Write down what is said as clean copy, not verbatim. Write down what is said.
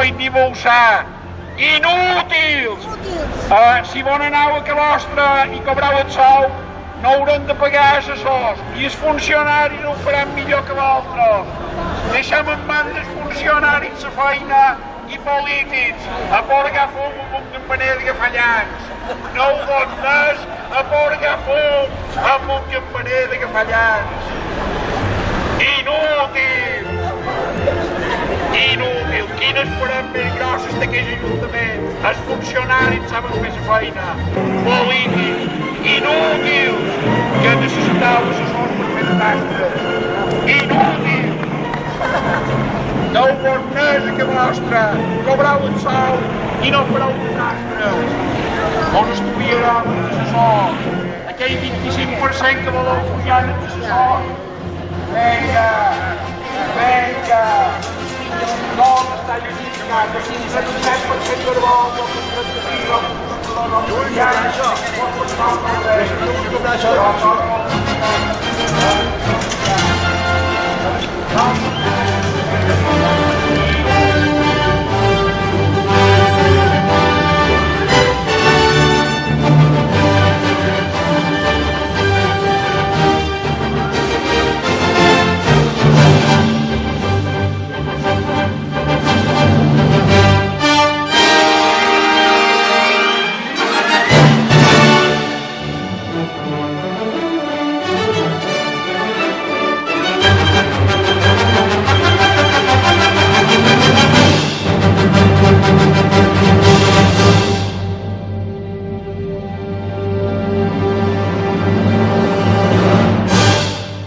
i dibuixar. Inútils! Si bon aneu a Calostre i cobreu el sou, no haurem de pagar assessors i els funcionaris ho faran millor que vosaltres. Deixem en mans dels funcionaris la feina i polítics a porgar fum amb un campaner de gafallans. No ho dones a porgar fum amb un campaner de gafallans. Inútil! Inútil! Quines farem més grosses d'aquest ajuntament? Els funcionaris saben fer la feina. Polítics! Inútils! Que necessiteu assessors per fer tasques. Inútils! No ho bornés a que vostra! Cobreu el sou i no fareu tasques. On estudiareu els assessors? Aquell 25% que voleu pujar els assessors? Vinga! Vinga! No està justificat, el 57% de bo, el 35% de bo,